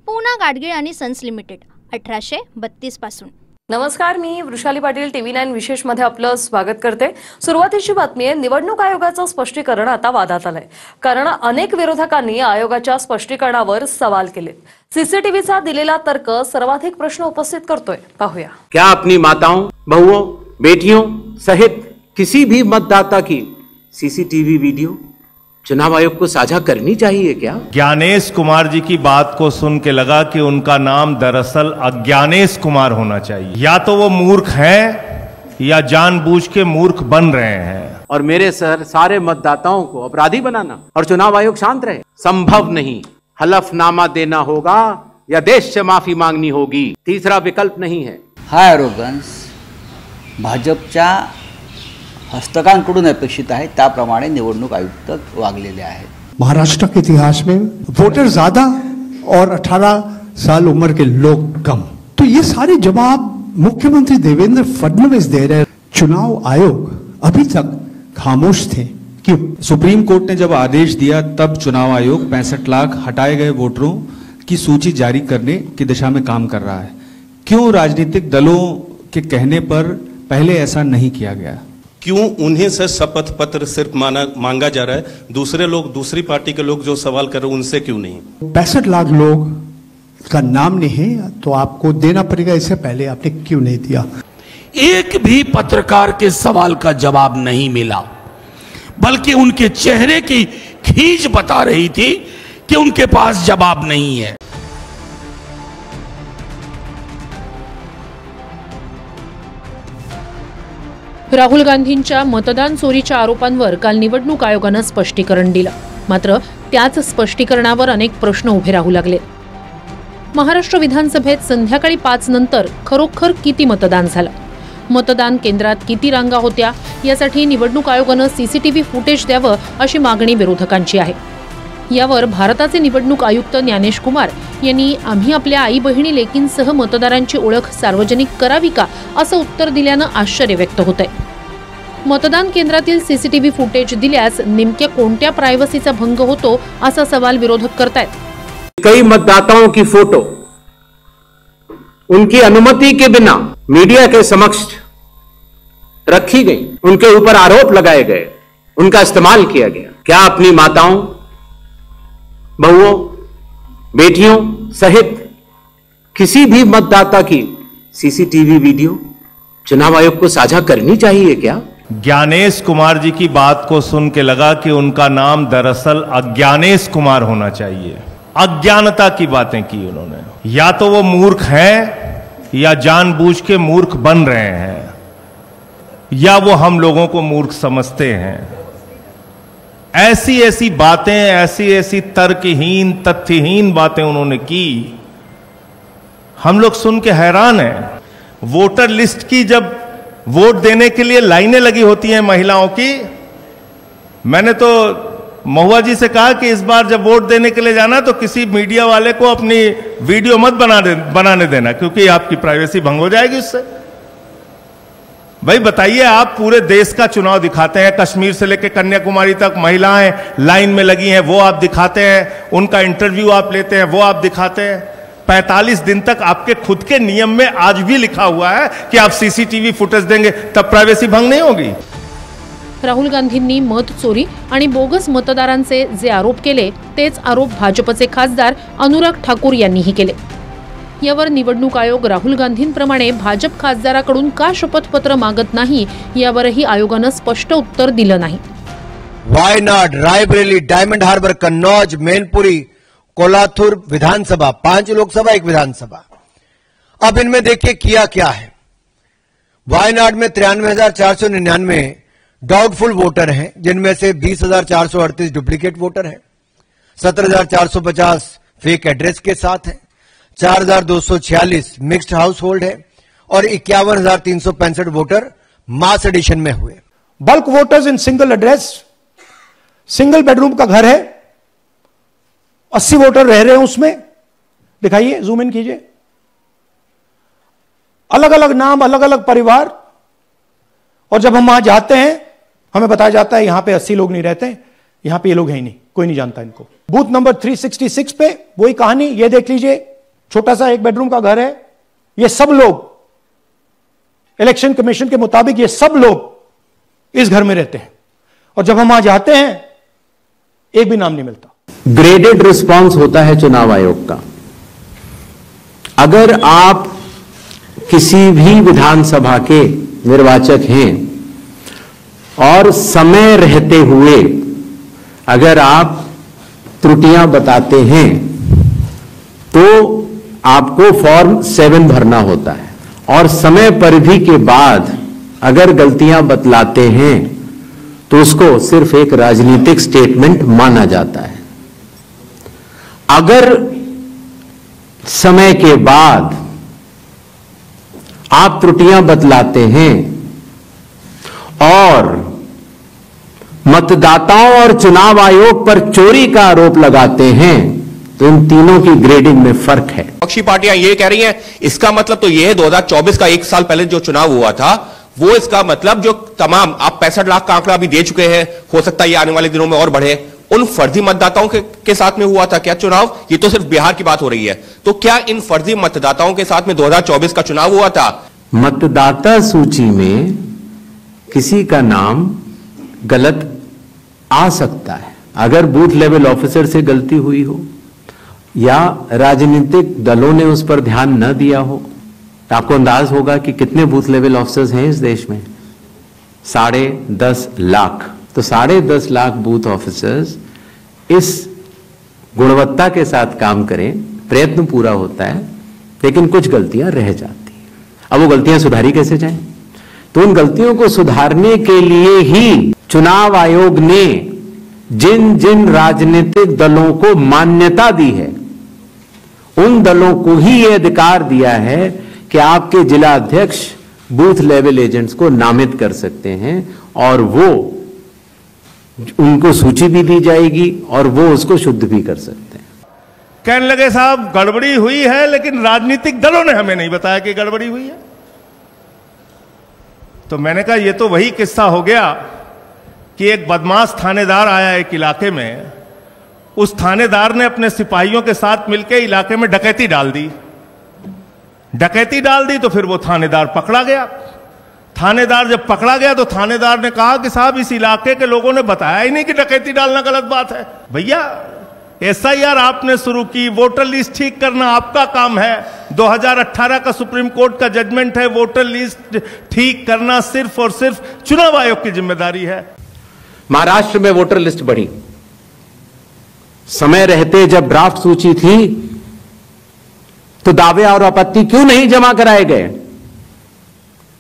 पूना गाडगीळ आणि sons limited 1832 पासून। नमस्कार, मी वृषाली पाटील TV9 विशेष मध्ये आपलं स्वागत करते। सुरुवातीची बातमी आहे, निवडणूक आयोगाचं स्पष्टीकरण आता वादात आलंय, कारण अनेक विरोधकांनी आयोगाच्या स्पष्टीकरणावर सवाल केलेत। सीसीटीव्हीचा दिलेला तर्क सर्वाधिक प्रश्न उपस्थित करतोय, पाहूया। क्या अपनी माताओं, बहुओं, बेटियों सहित किसी भी मतदाता की सीसीटीवी वीडियो चुनाव आयोग को साझा करनी चाहिए क्या? ज्ञानेश कुमार जी की बात को सुन के लगा कि उनका नाम दरअसल अज्ञानेश कुमार होना चाहिए। या तो वो मूर्ख हैं या जानबूझ के मूर्ख बन रहे हैं। और मेरे सर सारे मतदाताओं को अपराधी बनाना और चुनाव आयोग शांत रहे संभव नहीं। हलफनामा देना होगा या देश से माफी मांगनी होगी, तीसरा विकल्प नहीं है। हा एरोगन्स भाजपच्या हस्तकांकडून अपेक्षित आहे, त्याप्रमाणे निवडणूक आयुक्त वागलेले आहेत। महाराष्ट्र के इतिहास में वोटर ज्यादा और 18 साल उम्र के लोग कम, तो ये सारे जवाब मुख्यमंत्री देवेंद्र फडणवीस दे रहे। चुनाव आयोग अभी तक खामोश थे। क्यों? सुप्रीम कोर्ट ने जब आदेश दिया तब चुनाव आयोग 65 लाख हटाए गए वोटरों की सूची जारी करने की दिशा में काम कर रहा है। क्यों राजनीतिक दलों के कहने पर पहले ऐसा नहीं किया गया? क्यों उन्हें से शपथ पत्र सिर्फ मांगा जा रहा है, दूसरे लोग, दूसरी पार्टी के लोग जो सवाल कर रहे हैं उनसे क्यों नहीं? 65 लाख लोग का नाम नहीं है तो आपको देना पड़ेगा, इससे पहले आपने क्यों नहीं दिया? एक भी पत्रकार के सवाल का जवाब नहीं मिला, बल्कि उनके चेहरे की खींच बता रही थी कि उनके पास जवाब नहीं है। राहुल गांधींच्या मतदान चोरीच्या आरोपांवर काल निवडणूक आयोगानं स्पष्टीकरण दिलं, मात्र त्याच स्पष्टीकरणावर अनेक प्रश्न उभे राहू लागले। महाराष्ट्र विधानसभेत संध्याकाळी 5 नंतर खरोखर किती मतदान झालं, मतदान केंद्रात किती रांगा होत्या, यासाठी निवडणूक आयोगानं सीसीटीव्ही फुटेज द्यावं अशी मागणी विरोधकांची आहे। यावर भारताचे निवडणूक आयुक्त ज्ञानेश कुमार यांनी आम्ही आपल्या आई बहिणी लेकींसह मतदारांची ओळख सार्वजनिक करावी का असं उत्तर दिल्यानं आश्चर्य व्यक्त होतंय। मतदान केंद्रातील सीसीटीव्ही फुटेज दिल्यास नेमक्या कोणत्या प्रायव्हसीचा भंग होतो असा सवाल विरोधक करतायत। कई मतदाताओं की फोटो उनकी अनुमति के बिना मीडिया के समक्ष रखी गई, उनके ऊपर आरोप लगाए गए, उनका इस्तेमाल किया गया। क्या अपनी माताओं, बहुओं, बेटियों सहित किसी भी मतदाता की सीसीटीवी वीडियो चुनाव आयोग को साझा करनी चाहिए क्या? ज्ञानेश कुमार जी की बात को सुन के लगा कि उनका नाम दरअसल अज्ञानेश कुमार होना चाहिए। अज्ञानता की बातें की उन्होंने। या तो वो मूर्ख हैं या जानबूझ के मूर्ख बन रहे हैं, या वो हम लोगों को मूर्ख समझते हैं। ऐसी ऐसी बातें, ऐसी ऐसी तर्कहीन, तथ्यहीन बातें उन्होंने की, हम लोग सुन के हैरान हैं। वोटर लिस्ट की जब वोट देने के लिए लाइनें लगी होती हैं महिलाओं की, मैंने तो महुआ जी से कहा कि इस बार जब वोट देने के लिए जाना तो किसी मीडिया वाले को अपनी वीडियो मत बनाने देना, क्योंकि आपकी प्राइवेसी भंग हो जाएगी उससे। भाई बताइए, आप पूरे देश का चुनाव दिखाते हैं, कश्मीर से लेकर कन्याकुमारी तक महिलाएं लाइन में लगी हैं, वो आप दिखाते हैं, उनका इंटरव्यू आप लेते हैं, वो आप दिखाते हैं। 45 दिन तक आपके खुद के नियम में आज भी लिखा हुआ है कि आप सीसीटीव्ही फुटेज देंगे, तब प्राइवेसी भंग नहीं होगी। राहुल गांधींनी मत चोरी आणि बोगस मतदारांचे जे आरोप केले तेच आरोप भाजपचे खासदार अनुराग ठाकूर यांनीही केले। यावर निवडणूक आयोग राहुल गांधींप्रमाणे भाजप खासदाराकडून का शपथपत्र मागत नाही, यावरही आयोगानं स्पष्ट उत्तर दिलं नाही। वायनाड, रायबरेली, डायमंड हार्बर, कन्नौज, मैनपुरी, कोलाथुर विधानसभा, 5 लोकसभा 1 विधानसभा। अब इनमें देखिए किया क्या है। वायनाड में 93,499 डाउटफुल वोटर हैं, जिनमें से 20,438 डुप्लीकेट वोटर हैं, 17,450 फेक एड्रेस के साथ हैं, 4,246 मिक्स्ड हाउस होल्ड है और 51,365 वोटर मास एडिशन में हुए। Bulk voters in single address, single bedroom का घर है, 80 वोटर रह रहे हैं उसमें, दिखाइए, जूम इन कीजिए। अलग अलग नाम, अलग अलग परिवार, और जब हम वहां जाते हैं हमें बताया जाता है यहां पे 80 लोग नहीं रहते, यहां पे ये लोग हैं ही नहीं, कोई नहीं जानता इनको। बूथ नंबर 366 पे वही कहानी, ये देख लीजिए, छोटा सा 1 बेडरूम का घर है, ये सब लोग इलेक्शन कमीशन के मुताबिक ये सब लोग इस घर में रहते हैं, और जब हम वहां जाते हैं एक भी नाम नहीं मिलता। ग्रेडेड रिस्पांस होता है चुनाव आयोग का। अगर आप किसी भी विधानसभा के निर्वाचक हैं और समय रहते हुए अगर आप त्रुटियां बताते हैं तो आपको फॉर्म 7 भरना होता है, और समय परिधि के बाद अगर गलतियां बतलाते हैं तो उसको सिर्फ एक राजनीतिक स्टेटमेंट माना जाता है। अगर समय के बाद आप त्रुटियां बतलाते हैं और मतदाताओं और चुनाव आयोग पर चोरी का आरोप लगाते हैं तो इन तीनों की ग्रेडिंग में फर्क है। विपक्षी पार्टियां ये कह रही हैं, इसका मतलब तो ये है 2024 का 1 साल पहले जो चुनाव हुआ था वो इसका मतलब जो तमाम आप 65 लाख का आंकड़ा भी दे चुके हैं, हो सकता है ये आने वाले दिनों में और बढ़े, उन फर्जी मतदाताओं के साथ में हुआ था क्या चुनाव? ये तो सिर्फ बिहार की बात हो रही है, तो क्या इन फर्जी मतदाताओं के साथ में 2024 का चुनाव हुआ था? मतदाता सूची में किसी का नाम गलत आ सकता है अगर बूथ लेवल ऑफिसर से गलती हुई हो या राजनीतिक दलों ने उस पर ध्यान न दिया हो। तो आपको अंदाज होगा कि कितने बूथ लेवल ऑफिसर्स हैं इस देश में, 10.5 लाख। तो 10.5 लाख बूथ ऑफिसर्स इस गुणवत्ता के साथ काम करें, प्रयत्न पूरा होता है, लेकिन कुछ गलतियां रह जाती हैं। अब वो गलतियां सुधारी कैसे जाएं? तो उन गलतियों को सुधारने के लिए ही चुनाव आयोग ने जिन जिन राजनीतिक दलों को मान्यता दी है उन दलों को ही यह अधिकार दिया है कि आपके जिला अध्यक्ष बूथ लेवल एजेंट्स को नामित कर सकते हैं, और वो उनको सूची भी दी जाएगी और वो उसको शुद्ध भी कर सकते हैं। कहने लगे साहब गड़बड़ी हुई है, लेकिन राजनीतिक दलों ने हमें नहीं बताया कि गड़बड़ी हुई है। तो मैंने कहा ये तो वही किस्सा हो गया कि एक बदमाश थानेदार आया एक इलाके में, उस थानेदार ने अपने सिपाहियों के साथ मिलकर इलाके में डकैती डाल दी। डकैती डाल दी तो फिर वो थानेदार पकड़ा गया। थानेदार जब पकड़ा गया तो थानेदार ने कहा कि साहब इस इलाके के लोगों ने बताया ही नहीं कि डकैती डालना गलत बात है। भैया SIR आपने शुरू की, वोटर लिस्ट ठीक करना आपका काम है। 2018 का सुप्रीम कोर्ट का जजमेंट है, वोटर लिस्ट ठीक करना सिर्फ और सिर्फ चुनाव आयोग की जिम्मेदारी है। महाराष्ट्र में वोटर लिस्ट बढ़ी, समय रहते जब ड्राफ्ट सूची थी तो दावे और आपत्ति क्यों नहीं जमा कराए गए?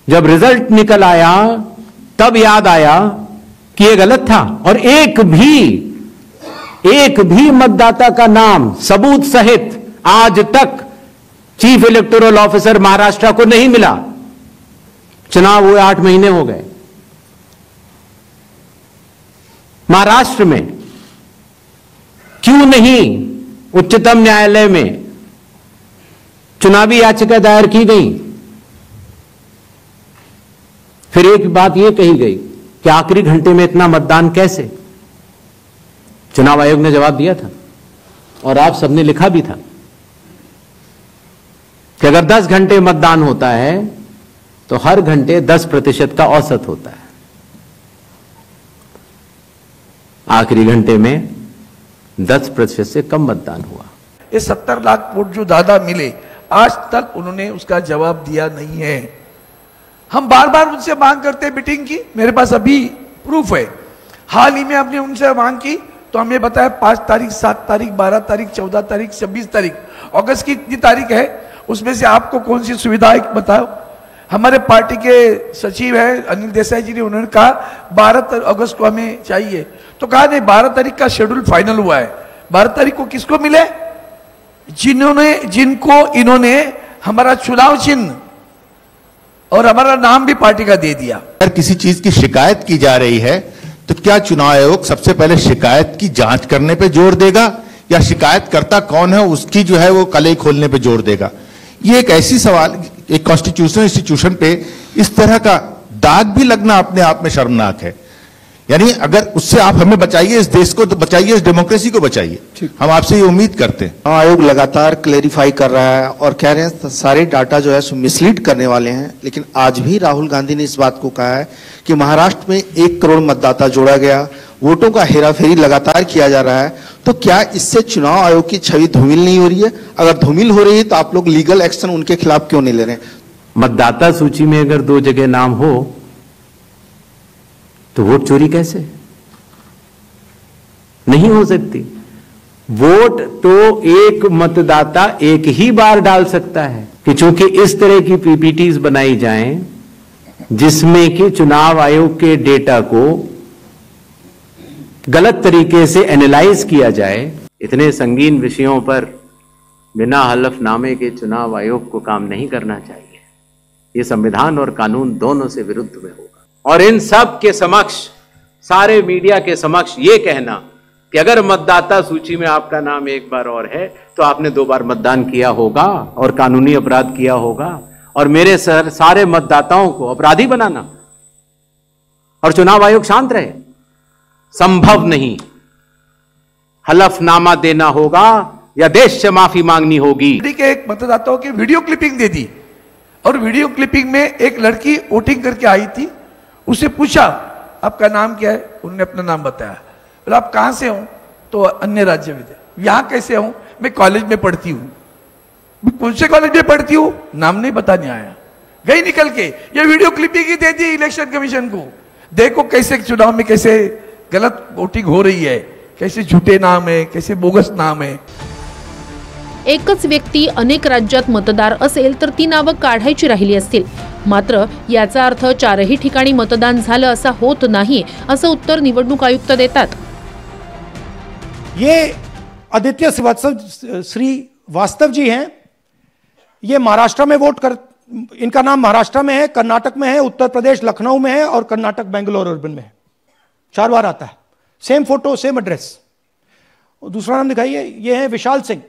जब रिजल्ट निकल आया तब याद आया कि यह गलत था, और एक भी मतदाता का नाम सबूत सहित आज तक चीफ इलेक्टोरल ऑफिसर महाराष्ट्र को नहीं मिला। चुनाव हुए 8 महीने हो गए। महाराष्ट्र में क्यों नहीं उच्चतम न्यायालय में चुनावी याचिका दायर की गई? फिर एक बात यह कही गई कि आखिरी घंटे में इतना मतदान कैसे? चुनाव आयोग ने जवाब दिया था और आप सबने लिखा भी था कि अगर 10 घंटे मतदान होता है तो हर घंटे 10% का औसत होता है। आखिरी घंटे में 10% से कम मतदान हुआ। ये 70 लाख वोट जो दादा मिले, आज तक उन्होंने उसका जवाब दिया नहीं है। हम बार बार उनसे मांग करते हैं मीटिंग की, मेरे पास अभी प्रूफ है। हाल ही में हमने उनसे मांग की तो हमें बताया 5 तारीख, 7 तारीख, 12 तारीख, 14 तारीख, 26 तारीख, अगस्त की कितनी तारीख है, उसमें से आपको कौन सी सुविधा है बताओ। हमारे पार्टी के सचिव है अनिल देसाई जी ने, उन्होंने कहा 12 अगस्त को हमें चाहिए, तो कहा नहीं 12 तारीख का शेड्यूल फाइनल हुआ है। 12 तारीख को किसको मिले? जिनको इन्होंने हमारा चुनाव चिन्ह और हमारा नाम भी पार्टी का दे दिया। अगर किसी चीज की शिकायत की जा रही है तो क्या चुनाव आयोग सबसे पहले शिकायत की जांच करने पे जोर देगा या शिकायतकर्ता कौन है उसकी जो है वो कलई खोलने पे जोर देगा? ये एक ऐसी सवाल, एक कॉन्स्टिट्यूशनल इंस्टीट्यूशन पे इस तरह का दाग भी लगना अपने आप में शर्मनाक है। यानी अगर उससे आप हमें बचाइए, इस देश को तो बचाइए, इस डेमोक्रेसी को बचाइए, हम आपसे ये उम्मीद करते हैं। आयोग लगातार क्लेरिफाई कर रहा है और कह रहे हैं सारे डाटा जो है सो मिसलीड करने वाले हैं, लेकिन आज भी राहुल गांधी ने इस बात को कहा है कि महाराष्ट्र में 1 करोड़ मतदाता जोड़ा गया, वोटों का हेराफेरी लगातार किया जा रहा है। तो क्या इससे चुनाव आयोग की छवि धूमिल नहीं हो रही है? अगर धूमिल हो रही है तो आप लोग लीगल एक्शन उनके खिलाफ क्यों नहीं ले रहे? मतदाता सूची में अगर 2 जगह नाम हो तो वोट चोरी कैसे? नहीं हो सकती। वोट तो एक मतदाता एक ही बार डाल सकता है कि चूंकि इस तरह की पीपीटीज बनाई जाएं जिसमें कि चुनाव आयोग के डेटा को गलत तरीके से एनालाइज किया जाए। इतने संगीन विषयों पर बिना हलफनामे के चुनाव आयोग को काम नहीं करना चाहिए। ये संविधान और कानून दोनों से विरुद्ध में होगा। और इन सब के समक्ष, सारे मीडिया के समक्ष ये कहना कि अगर मतदाता सूची में आपका नाम एक बार और है तो आपने 2 बार मतदान किया होगा और कानूनी अपराध किया होगा, और मेरे सारे मतदाताओं को अपराधी बनाना और चुनाव आयोग शांत रहे, संभव नहीं। हलफनामा देना होगा या देश से माफी मांगनी होगी। के एक मतदाताओं की वीडियो क्लिपिंग दे दी और वीडियो क्लिपिंग में एक लड़की वोटिंग करके आई थी, उससे पूछा आपका नाम क्या है, उन्होंने अपना नाम बताया। बोला आप कहां से हो? तो अन्य राज्य में थे। यहां कैसे हूं? मैं कॉलेज में पढ़ती हूं। कौन से कॉलेज में पढ़ती हूं? नाम नहीं बताने आया, गई निकल के। ये वीडियो क्लिपिंग ही दे दी इलेक्शन कमीशन को। देखो कैसे चुनाव में कैसे गलत वोटिंग हो रही है, कैसे झूठे नाम है, कैसे बोगस नाम है। एकच व्यक्ती अनेक राज्यात मतदार असेल तर ती नावं काढायची राहिली असतील, मात्र याचा अर्थ 4ही ठिकाणी मतदान झालं असा होत नाही, असं उत्तर निवडणूक आयुक्त देतात। ये आदित्य श्रीवास्तव जी हैं, ये महाराष्ट्र में वोट कर, इनका नाम महाराष्ट्र में है, कर्नाटक में है, उत्तर प्रदेश लखनऊ में है और कर्नाटक बेंगलोर अर्बन में है। 4 बार आता है, सेम फोटो सेम एड्रेस। दूसरा नाम दिखाइए, ये है विशाल सिंह,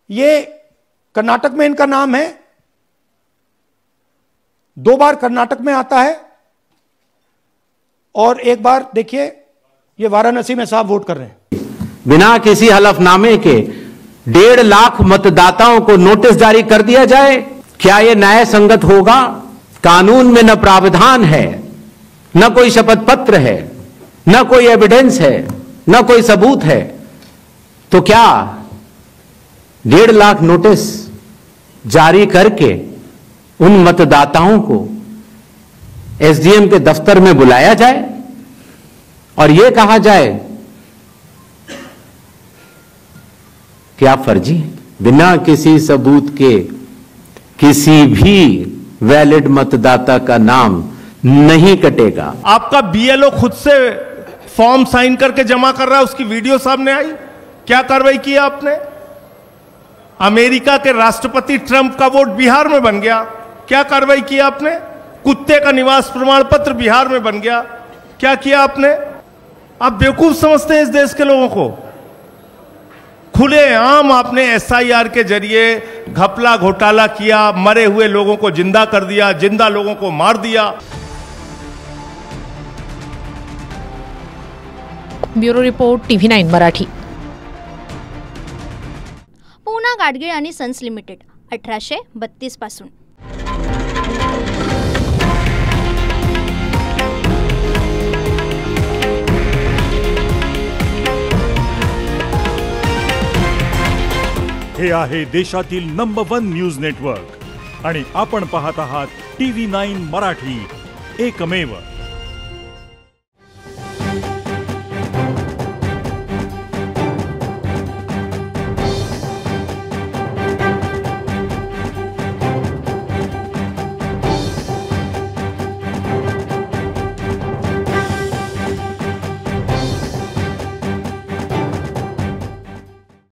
ये कर्नाटक में इनका नाम है, 2 बार कर्नाटक में आता है और 1 बार देखिए ये वाराणसी में साहब वोट कर रहे हैं। बिना किसी हलफनामे के 1.5 लाख मतदाताओं को नोटिस जारी कर दिया जाए, क्या यह न्याय संगत होगा? कानून में न प्रावधान है, न कोई शपथ पत्र है, न कोई एविडेंस है, न कोई सबूत है, तो क्या 1.5 लाख नोटिस जारी करके उन मतदाताओं को एसडीएम के दफ्तर में बुलाया जाए और यह कहा जाए कि आप फर्जी हैं? बिना किसी सबूत के किसी भी वैलिड मतदाता का नाम नहीं कटेगा। आपका बीएलओ खुद से फॉर्म साइन करके जमा कर रहा है, उसकी वीडियो सामने आई। क्या कार्रवाई की आपने? अमेरिका के राष्ट्रपति ट्रंप का वोट बिहार में बन गया, क्या कार्रवाई की आपने? कुत्ते का निवास प्रमाण पत्र बिहार में बन गया, क्या किया आपने? आप बेवकूफ समझते हैं इस देश के लोगों को? खुलेआम आपने एसआईआर के जरिए घपला घोटाला किया, मरे हुए लोगों को जिंदा कर दिया, जिंदा लोगों को मार दिया। Bureau report TV9 Marathi. Poona Gadgil आणि सन्स लिमिटेड 1832 पासून। हे आहे देशातील नंबर 1 न्यूज नेटवर्क आणि आपण पाहत आहात TV9 मराठी, एकमेव।